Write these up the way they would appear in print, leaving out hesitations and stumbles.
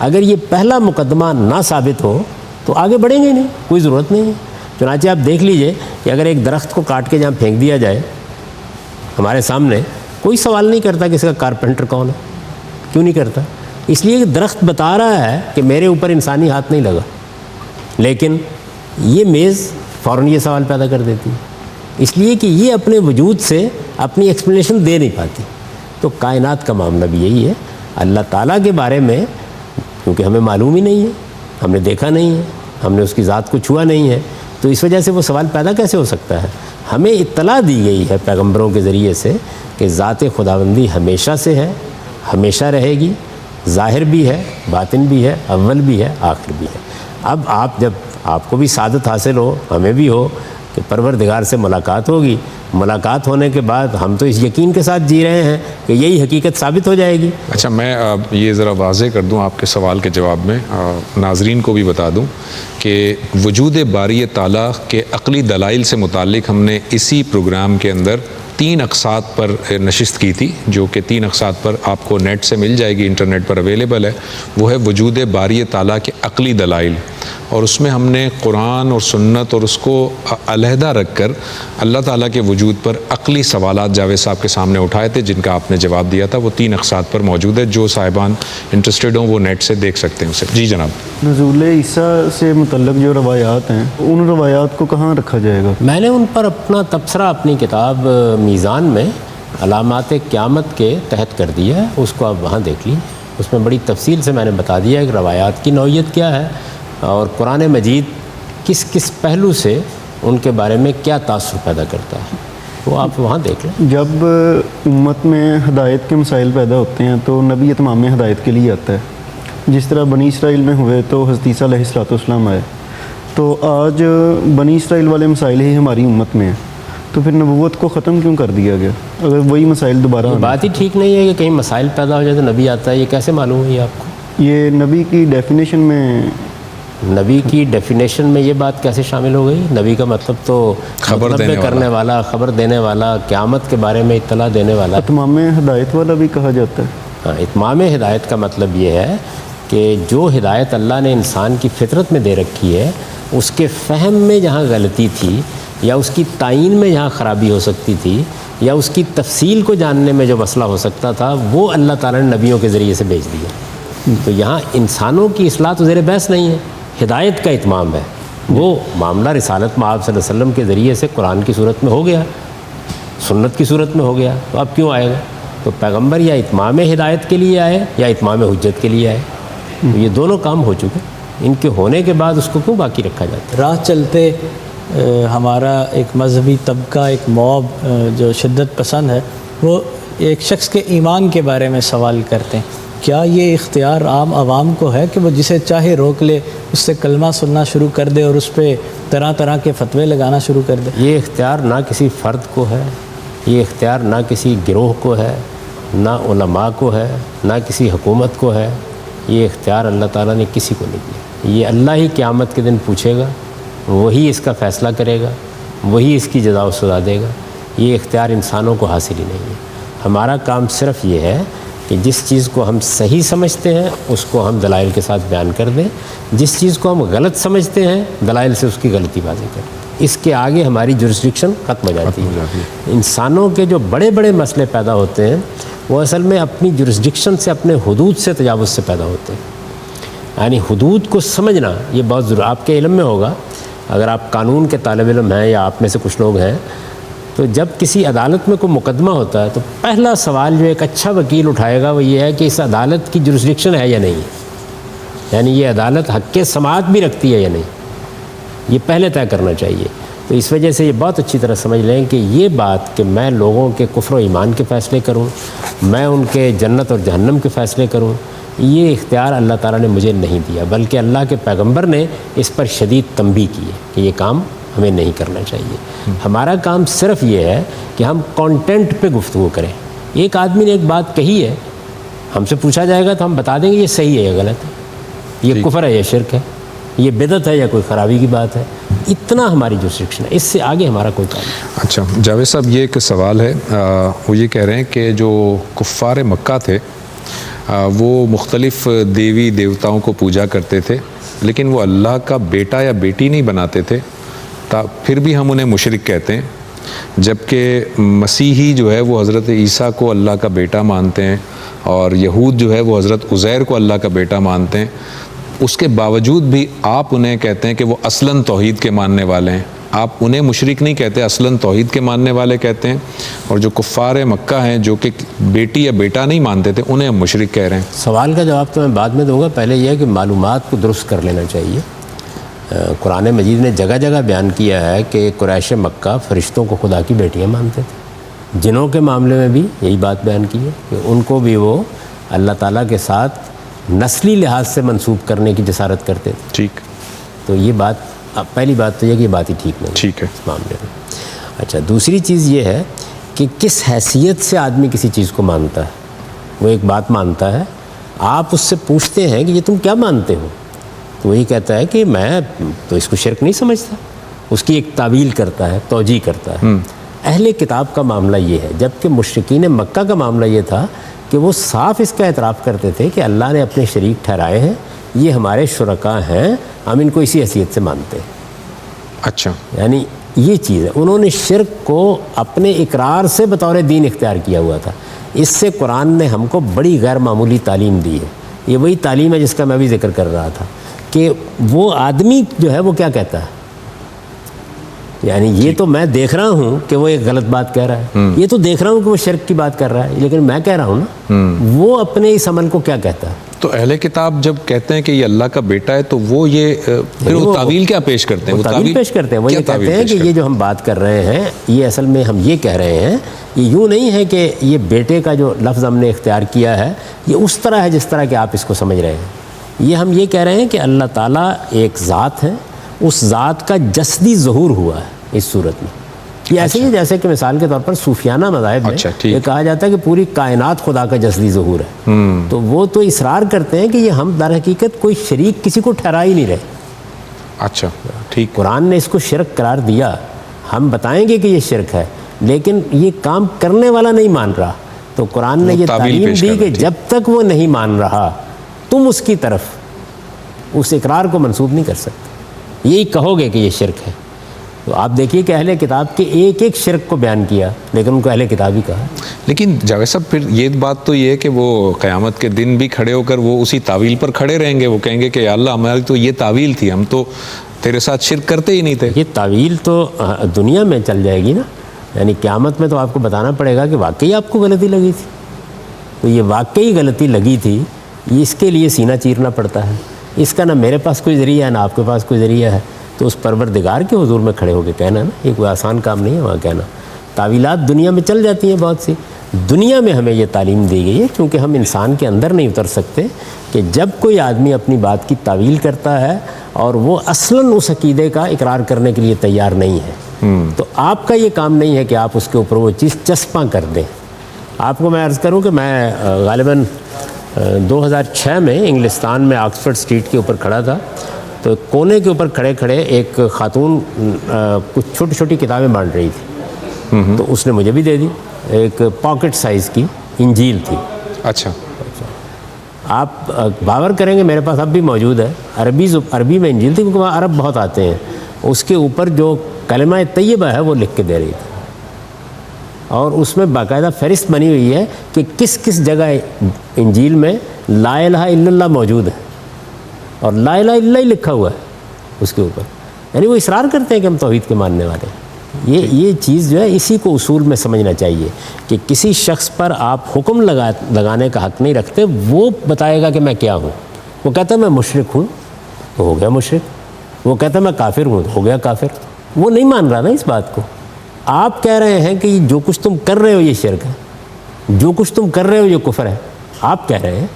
اگر یہ پہلا مقدمہ نہ ثابت ہو تو آگے بڑھیں گے نہیں، کوئی ضرورت نہیں ہے۔ چنانچہ آپ دیکھ لیجئے کہ اگر ایک درخت کو کاٹ کے جہاں پھینک دیا جائے ہمارے سامنے، کوئی سوال نہیں کرتا کہ اس کا کارپینٹر کون ہے، کیوں نہیں کرتا؟ اس لیے کہ درخت بتا رہا ہے کہ میرے اوپر انسانی ہاتھ نہیں لگا، لیکن یہ میز فوراً یہ سوال پیدا کر دیتی ہے، اس لیے کہ یہ اپنے وجود سے اپنی ایکسپلینیشن دے نہیں پاتی۔ تو کائنات کا معاملہ بھی یہی ہے، اللہ تعالیٰ کے بارے میں کیونکہ ہمیں معلوم ہی نہیں ہے، ہم نے دیکھا نہیں ہے، ہم نے اس کی ذات کو چھوا نہیں ہے، تو اس وجہ سے وہ سوال پیدا کیسے ہو سکتا ہے؟ ہمیں اطلاع دی گئی ہے پیغمبروں کے ذریعے سے کہ ذات خداوندی ہمیشہ سے ہے، ہمیشہ رہے گی، ظاہر بھی ہے، باطن بھی ہے، اول بھی ہے، آخر بھی ہے۔ اب جب آپ کو بھی سعادت حاصل ہو، ہمیں بھی ہو کہ پروردگار سے ملاقات ہوگی، ملاقات ہونے کے بعد ہم تو اس یقین کے ساتھ جی رہے ہیں کہ یہی حقیقت ثابت ہو جائے گی۔ اچھا، میں یہ ذرا واضح کر دوں آپ کے سوال کے جواب میں، ناظرین کو بھی بتا دوں کہ وجود باری تعالیٰ کے عقلی دلائل سے متعلق ہم نے اسی پروگرام کے اندر 3 اقساط پر نشست کی تھی، جو کہ 3 اقساط پر آپ کو نیٹ سے مل جائے گی، انٹرنیٹ پر اویلیبل ہے۔ وہ ہے وجود باری تعالیٰ کے عقلی دلائل، اور اس میں ہم نے قرآن اور سنت اور اس کو علیحدہ رکھ کر اللہ تعالیٰ کے وجود پر عقلی سوالات جاوید صاحب کے سامنے اٹھائے تھے، جن کا آپ نے جواب دیا تھا۔ وہ 3 اقساط پر موجود ہے، جو صاحبان انٹرسٹڈ ہوں وہ نیٹ سے دیکھ سکتے ہیں اسے۔ جی جناب۔ نزول عیسیٰ سے متعلق جو روایات ہیں، ان روایات کو کہاں رکھا جائے گا؟ میں نے ان پر اپنا تبصرہ اپنی کتاب میزان میں علامات قیامت کے تحت کر دیا ہے، اس کو آپ وہاں دیکھ لیں۔ اس میں بڑی تفصیل سے میں نے بتا دیا ہے کہ روایات کی نوعیت کیا ہے اور قرآن مجید کس کس پہلو سے ان کے بارے میں کیا تاثر پیدا کرتا ہے، وہ آپ وہاں دیکھ لیں۔ جب امت میں ہدایت کے مسائل پیدا ہوتے ہیں تو نبی اتمام ہدایت کے لیے آتا ہے، جس طرح بنی اسرائیل میں ہوئے تو حضرت عیسیٰ علیہ السلام آئے، تو آج بنی اسرائیل والے مسائل ہی ہماری امت میں ہیں، تو پھر نبوت کو ختم کیوں کر دیا گیا اگر وہی مسائل دوبارہ؟ بات ہی ٹھیک نہیں ہے کہ کہیں مسائل پیدا ہو جائے تو نبی آتا ہے، یہ کیسے معلوم ہوئی آپ کو؟ یہ نبی کی ڈیفینیشن میں، نبی کی ڈیفینیشن میں یہ بات کیسے شامل ہو گئی؟ نبی کا مطلب تو خبر کرنے والا، خبر دینے والا، قیامت کے بارے میں اطلاع دینے والا۔ اتمام ہدایت والا بھی کہا جاتا ہے۔ ہاں، اتمام ہدایت کا مطلب یہ ہے کہ جو ہدایت اللہ نے انسان کی فطرت میں دے رکھی ہے، اس کے فہم میں جہاں غلطی تھی یا اس کی تعین میں جہاں خرابی ہو سکتی تھی یا اس کی تفصیل کو جاننے میں جو مسئلہ ہو سکتا تھا، وہ اللہ تعالیٰ نے نبیوں کے ذریعے سے بھیج دیا۔ تو یہاں انسانوں کی اصلاح تو زیر بحث نہیں ہے، ہدایت کا اتمام ہے۔ وہ معاملہ رسالت میں آپ صلی اللہ علیہ وسلم کے ذریعے سے قرآن کی صورت میں ہو گیا، سنت کی صورت میں ہو گیا، تو اب کیوں آئے گا؟ تو پیغمبر یا اتمام ہدایت کے لیے آئے یا اتمام حجت کے لیے آئے، تو یہ دونوں کام ہو چکے، ان کے ہونے کے بعد اس کو کیوں باقی رکھا جاتا ہے؟ راہ چلتے ہمارا ایک مذہبی طبقہ، ایک موب جو شدت پسند ہے، وہ ایک شخص کے ایمان کے بارے میں سوال کرتے ہیں۔ کیا یہ اختیار عام عوام کو ہے کہ وہ جسے چاہے روک لے، اس سے کلمہ سننا شروع کر دے اور اس پہ طرح طرح کے فتوے لگانا شروع کر دے؟ یہ اختیار نہ کسی فرد کو ہے، یہ اختیار نہ کسی گروہ کو ہے، نہ علماء کو ہے، نہ کسی حکومت کو ہے، یہ اختیار اللہ تعالیٰ نے کسی کو نہیں دیا۔ یہ اللہ ہی قیامت کے دن پوچھے گا، وہی اس کا فیصلہ کرے گا، وہی اس کی جزا و سزا دے گا۔ یہ اختیار انسانوں کو حاصل ہی نہیں ہے۔ ہمارا کام صرف یہ ہے کہ جس چیز کو ہم صحیح سمجھتے ہیں اس کو ہم دلائل کے ساتھ بیان کر دیں، جس چیز کو ہم غلط سمجھتے ہیں دلائل سے اس کی غلطی واضح کر دیں۔ اس کے آگے ہماری جورسڈکشن ختم ہو جاتی ہے۔ انسانوں کے جو بڑے بڑے مسئلے پیدا ہوتے ہیں وہ اصل میں اپنی جورسڈکشن سے، اپنے حدود سے تجاوز سے پیدا ہوتے ہیں۔ یعنی حدود کو سمجھنا یہ بہت ضروری، آپ کے علم میں ہوگا، اگر آپ قانون کے طالب علم ہیں یا آپ میں سے کچھ لوگ ہیں، تو جب کسی عدالت میں کوئی مقدمہ ہوتا ہے تو پہلا سوال جو ایک اچھا وکیل اٹھائے گا وہ یہ ہے کہ اس عدالت کی جورسڈکشن ہے یا نہیں، یعنی یہ عدالت حق سماعت بھی رکھتی ہے یا نہیں، یہ پہلے طے کرنا چاہیے۔ تو اس وجہ سے یہ بہت اچھی طرح سمجھ لیں کہ یہ بات کہ میں لوگوں کے کفر و ایمان کے فیصلے کروں، میں ان کے جنت اور جہنم کے فیصلے کروں، یہ اختیار اللہ تعالیٰ نے مجھے نہیں دیا، بلکہ اللہ کے پیغمبر نے اس پر شدید تنبیہ کی ہے کہ یہ کام ہمیں نہیں کرنا چاہیے۔ ہمارا کام صرف یہ ہے کہ ہم کانٹینٹ پہ گفتگو کریں۔ ایک آدمی نے ایک بات کہی ہے، ہم سے پوچھا جائے گا تو ہم بتا دیں گے یہ صحیح ہے یا غلط ہے، یہ کفر ہے یا شرک ہے، یہ بدعت ہے یا کوئی خرابی کی بات ہے۔ اتنا ہماری جو سیکشن ہے، اس سے آگے ہمارا کوئی کام نہیں۔ اچھا جاوید صاحب، یہ ایک سوال ہے، وہ یہ کہہ رہے ہیں کہ جو کفار مکہ تھے وہ مختلف دیوی دیوتاؤں کو پوجا کرتے تھے، لیکن وہ اللہ کا بیٹا یا بیٹی نہیں بناتے تھے، پھر بھی ہم انہیں مشرک کہتے ہیں. جبکہ مسیحی جو ہے وہ حضرت عیسیٰ کو اللہ کا بیٹا مانتے ہیں، اور یہود جو ہے وہ حضرت عزیر کو اللہ کا بیٹا مانتے ہیں. اس کے باوجود بھی آپ انہیں کہتے ہیں کہ وہ اصلاً توحید کے ماننے والے ہیں. آپ انہیں مشرک نہیں کہتے، اصلاً توحید کے ماننے والے کہتے ہیں. اور جو کفار مکہ ہیں جو کہ بیٹی یا بیٹا نہیں مانتے تھے، انہیں ہم مشرک کہہ رہے ہیں. سوال کا جواب تو میں بعد میں دوں گا، پہلے یہ ہے کہ معلومات کو درست کر لینا چاہیے. قرآن مجید نے جگہ جگہ بیان کیا ہے کہ قریش مکہ فرشتوں کو خدا کی بیٹیاں مانتے تھے. جنوں کے معاملے میں بھی یہی بات بیان کی ہے کہ ان کو بھی وہ اللہ تعالیٰ کے ساتھ نسلی لحاظ سے منسوب کرنے کی جسارت کرتے تھے. ٹھیک. تو یہ بات، پہلی بات تو یہ کہ یہ بات ہی ٹھیک نہیں ٹھیک ہے اس معاملے میں. اچھا، دوسری چیز یہ ہے کہ کس حیثیت سے آدمی کسی چیز کو مانتا ہے. وہ ایک بات مانتا ہے، آپ اس سے پوچھتے ہیں کہ یہ تم کیا مانتے ہو، تو وہی کہتا ہے کہ میں تو اس کو شرک نہیں سمجھتا. اس کی ایک تعویل کرتا ہے، توجیہ کرتا ہے. اہل کتاب کا معاملہ یہ ہے، جبکہ مشرکین مکہ کا معاملہ یہ تھا کہ وہ صاف اس کا اعتراف کرتے تھے کہ اللہ نے اپنے شریک ٹھہرائے ہیں، یہ ہمارے شرکاء ہیں، ہم ان کو اسی حیثیت سے مانتے ہیں. اچھا، یعنی یہ چیز ہے. انہوں نے شرک کو اپنے اقرار سے بطور دین اختیار کیا ہوا تھا. اس سے قرآن نے ہم کو بڑی غیر معمولی تعلیم دی ہے. یہ وہی تعلیم ہے جس کا میں بھی ذکر کر رہا تھا کہ وہ آدمی جو ہے وہ کیا کہتا ہے. یعنی یہ تو میں دیکھ رہا ہوں کہ وہ ایک غلط بات کہہ رہا ہے، یہ تو دیکھ رہا ہوں کہ وہ شرک کی بات کر رہا ہے، لیکن میں کہہ رہا ہوں نا وہ اپنے اس عمل کو کیا کہتا ہے. تو اہل کتاب جب کہتے ہیں کہ یہ اللہ کا بیٹا ہے تو وہ یہ پھر وہ تعویل کیا پیش کرتے ہیں؟ وہ تعویل پیش کرتے ہیں. وہ یہ کہتے ہیں کہ یہ جو ہم بات کر رہے ہیں یہ اصل میں ہم یہ کہہ رہے ہیں، یہ یوں نہیں ہے کہ یہ بیٹے کا جو لفظ ہم نے اختیار کیا ہے یہ اس طرح ہے جس طرح کہ آپ اس کو سمجھ رہے ہیں. یہ ہم یہ کہہ رہے ہیں کہ اللہ تعالیٰ ایک ذات ہے، اس ذات کا جسدی ظہور ہوا ہے اس صورت میں. یہ ایسے ہی جیسے کہ مثال کے طور پر صوفیانہ مذاہب میں یہ کہا جاتا ہے کہ پوری کائنات خدا کا جسدی ظہور ہے. تو وہ تو اصرار کرتے ہیں کہ یہ ہم در حقیقت کوئی شریک کسی کو ٹھہرا ہی نہیں رہے. اچھا ٹھیک. قرآن نے اس کو شرک قرار دیا، ہم بتائیں گے کہ یہ شرک ہے، لیکن یہ کام کرنے والا نہیں مان رہا. تو قرآن نے یہ تعلیم دی کہ جب تک وہ نہیں مان رہا تم اس کی طرف اس اقرار کو منسوب نہیں کر سکتے. یہی کہو گے کہ یہ شرک ہے. تو آپ دیکھیے کہ اہل کتاب کے ایک ایک شرک کو بیان کیا، لیکن ان کو اہل کتاب ہی کہا. لیکن جاوید صاحب پھر یہ بات تو یہ ہے کہ وہ قیامت کے دن بھی کھڑے ہو کر وہ اسی تعویل پر کھڑے رہیں گے. وہ کہیں گے کہ یا اللہ ہماری تو یہ تعویل تھی، ہم تو تیرے ساتھ شرک کرتے ہی نہیں تھے. یہ تعویل تو دنیا میں چل جائے گی نا، یعنی قیامت میں تو آپ کو بتانا پڑے گا کہ واقعی آپ کو غلطی لگی تھی. تو یہ واقعی غلطی لگی تھی، اس کے لیے سینہ چیرنا پڑتا ہے. اس کا نہ میرے پاس کوئی ذریعہ ہے نہ آپ کے پاس کوئی ذریعہ ہے. تو اس پروردگار کے حضور میں کھڑے ہو کے کہنا نا، یہ کوئی آسان کام نہیں ہے وہاں کہنا. تعویلات دنیا میں چل جاتی ہیں بہت سی. دنیا میں ہمیں یہ تعلیم دی گئی ہے کیونکہ ہم انسان کے اندر نہیں اتر سکتے کہ جب کوئی آدمی اپنی بات کی تعویل کرتا ہے اور وہ اصلاً اس عقیدے کا اقرار کرنے کے لیے تیار نہیں ہے، تو آپ کا یہ کام نہیں ہے کہ آپ اس کے اوپر وہ چیز چسپاں کر دیں. آپ کو میں عرض کروں کہ میں غالباً 2006 میں انگلستان میں آکسفورڈ اسٹریٹ کے اوپر کھڑا تھا. تو کونے کے اوپر کھڑے کھڑے ایک خاتون کچھ چھوٹی چھوٹی کتابیں بانٹ رہی تھی. تو اس نے مجھے بھی دے دی. ایک پاکٹ سائز کی انجیل تھی. اچھا. آپ باور کریں گے میرے پاس اب بھی موجود ہے. عربی میں انجیل تھی کیونکہ وہاں عرب بہت آتے ہیں. اس کے اوپر جو کلمہ طیبہ ہے وہ لکھ کے دے رہی تھی، اور اس میں باقاعدہ فہرست بنی ہوئی ہے کہ کس کس جگہ انجیل میں لا الہ الا اللہ موجود ہے، اور لا الہ الا اللہ ہی لکھا ہوا ہے اس کے اوپر. یعنی وہ اصرار کرتے ہیں کہ ہم توحید کے ماننے والے ہیں. یہ چیز جو ہے اسی کو اصول میں سمجھنا چاہیے کہ کسی شخص پر آپ حکم لگانے کا حق نہیں رکھتے. وہ بتائے گا کہ میں کیا ہوں. وہ کہتا ہے میں مشرک ہوں تو ہو گیا مشرک. وہ کہتا ہے میں کافر ہوں تو ہو گیا کافر. وہ نہیں مان رہا نا اس بات کو. آپ کہہ رہے ہیں کہ جو کچھ تم کر رہے ہو یہ شرک ہے، جو کچھ تم کر رہے ہو یہ کفر ہے. آپ کہہ رہے ہیں.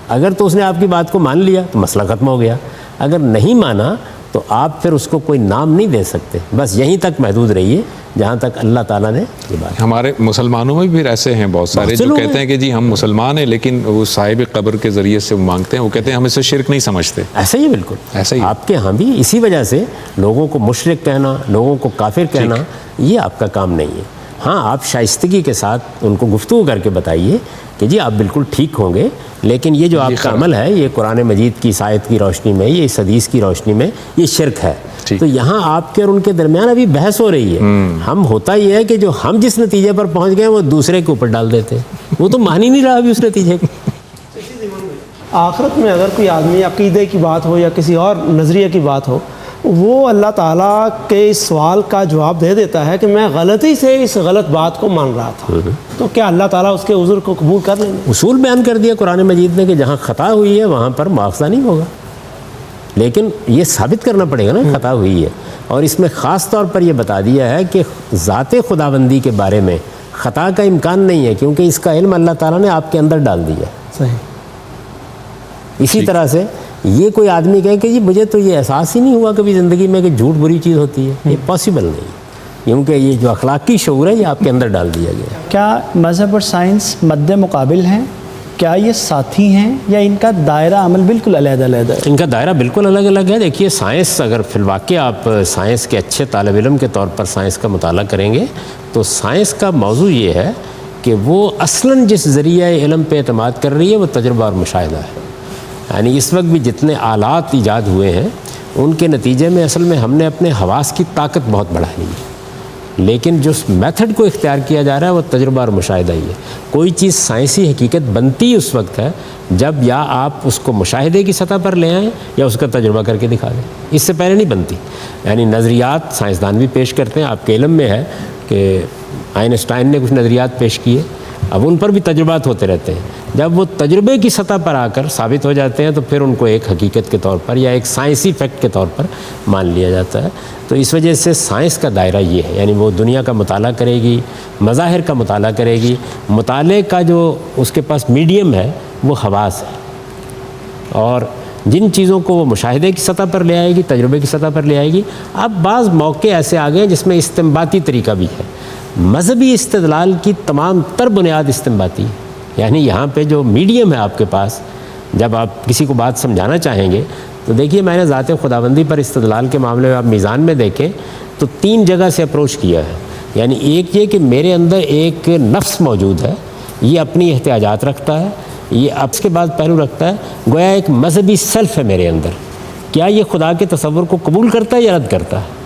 اگر تو اس نے آپ کی بات کو مان لیا تو مسئلہ ختم ہو گیا. اگر نہیں مانا تو آپ پھر اس کو کوئی نام نہیں دے سکتے. بس یہیں تک محدود رہیے جہاں تک اللہ تعالیٰ نے یہ بات. ہمارے مسلمانوں میں بھی پھر ایسے ہیں بہت سارے جو کہتے ہیں کہ جی ہم مسلمان ہیں، لیکن وہ صاحب قبر کے ذریعے سے مانگتے ہیں. وہ کہتے ہیں ہم اسے شرک نہیں سمجھتے. ایسا ہی بالکل ایسا ہی آپ کے ہاں بھی اسی وجہ سے لوگوں کو مشرک کہنا، لوگوں کو کافر کہنا یہ آپ کا کام نہیں ہے. ہاں آپ شائستگی کے ساتھ ان کو گفتگو کر کے بتائیے کہ جی آپ بالکل ٹھیک ہوں گے، لیکن یہ جو آپ کا عمل ہے یہ قرآن مجید کی آیت کی روشنی میں، یہ اس حدیث کی روشنی میں یہ شرک ہے. تو یہاں آپ کے اور ان کے درمیان ابھی بحث ہو رہی ہے. ہم ہوتا یہ ہے کہ جو ہم جس نتیجے پر پہنچ گئے وہ دوسرے کے اوپر ڈال دیتے ہیں، وہ تو مان ہی نہیں رہا ابھی اس نتیجے کو. آخرت میں اگر کوئی آدمی عقیدے کی بات ہو یا کسی اور نظریے کی بات ہو، وہ اللہ تعالیٰ کے اس سوال کا جواب دے دیتا ہے کہ میں غلطی سے اس غلط بات کو مان رہا تھا، تو کیا اللہ تعالیٰ اس کے عذر کو قبول کر لیں گے؟ اصول بیان کر دیا قرآن مجید نے کہ جہاں خطا ہوئی ہے وہاں پر مواخذہ نہیں ہوگا، لیکن یہ ثابت کرنا پڑے گا نا خطا ہوئی ہے. اور اس میں خاص طور پر یہ بتا دیا ہے کہ ذات خداوندی کے بارے میں خطا کا امکان نہیں ہے، کیونکہ اس کا علم اللہ تعالیٰ نے آپ کے اندر ڈال دیا. صحیح. اسی طرح سے یہ کوئی آدمی کہے کہ جی مجھے تو یہ احساس ہی نہیں ہوا کبھی زندگی میں کہ جھوٹ بری چیز ہوتی ہے، یہ پاسبل نہیں، کیونکہ یہ جو اخلاقی شعور ہے یہ آپ کے اندر ڈال دیا گیا. کیا مذہب اور سائنس مد مقابل ہیں؟ کیا یہ ساتھی ہیں یا ان کا دائرہ عمل بالکل علیحدہ علیحدہ ہے؟ ان کا دائرہ بالکل الگ الگ ہے. دیکھیے سائنس، اگر فی الواقع آپ سائنس کے اچھے طالب علم کے طور پر سائنس کا مطالعہ کریں گے تو سائنس کا موضوع یہ ہے کہ وہ اصلاً جس ذریعہ علم پہ اعتماد کر رہی ہے وہ تجربہ اور مشاہدہ ہے. یعنی اس وقت بھی جتنے آلات ایجاد ہوئے ہیں ان کے نتیجے میں اصل میں ہم نے اپنے حواس کی طاقت بہت بڑھائی ہے، لیکن جو میتھڈ کو اختیار کیا جا رہا ہے وہ تجربہ اور مشاہدہ ہی ہے. کوئی چیز سائنسی حقیقت بنتی اس وقت ہے جب یا آپ اس کو مشاہدے کی سطح پر لے آئیں یا اس کا تجربہ کر کے دکھا دیں، اس سے پہلے نہیں بنتی. یعنی نظریات سائنسدان بھی پیش کرتے ہیں، آپ کے علم میں ہے کہ آئنسٹائن نے کچھ نظریات پیش کیے، اب ان پر بھی تجربات ہوتے رہتے ہیں. جب وہ تجربے کی سطح پر آ کر ثابت ہو جاتے ہیں تو پھر ان کو ایک حقیقت کے طور پر یا ایک سائنسی فیکٹ کے طور پر مان لیا جاتا ہے. تو اس وجہ سے سائنس کا دائرہ یہ ہے، یعنی وہ دنیا کا مطالعہ کرے گی، مظاہر کا مطالعہ کرے گی، مطالعے کا جو اس کے پاس میڈیم ہے وہ حواس ہے، اور جن چیزوں کو وہ مشاہدے کی سطح پر لے آئے گی، تجربے کی سطح پر لے آئے گی. اب بعض موقع ایسے آ گئے ہیں جس میں استنباطی طریقہ بھی ہے. مذہبی استدلال کی تمام تر بنیاد استنباطی ہے. یعنی یہاں پہ جو میڈیم ہے آپ کے پاس، جب آپ کسی کو بات سمجھانا چاہیں گے تو دیکھیے میں نے ذات خداوندی پر استدلال کے معاملے میں آپ میزان میں دیکھیں تو 3 جگہ سے اپروچ کیا ہے. یعنی ایک یہ کہ میرے اندر ایک نفس موجود ہے، یہ اپنی احتیاجات رکھتا ہے، یہ اب کے بعد پہلو رکھتا ہے، گویا ایک مذہبی سیلف ہے میرے اندر. کیا یہ خدا کے تصور کو قبول کرتا ہے یا رد کرتا ہے؟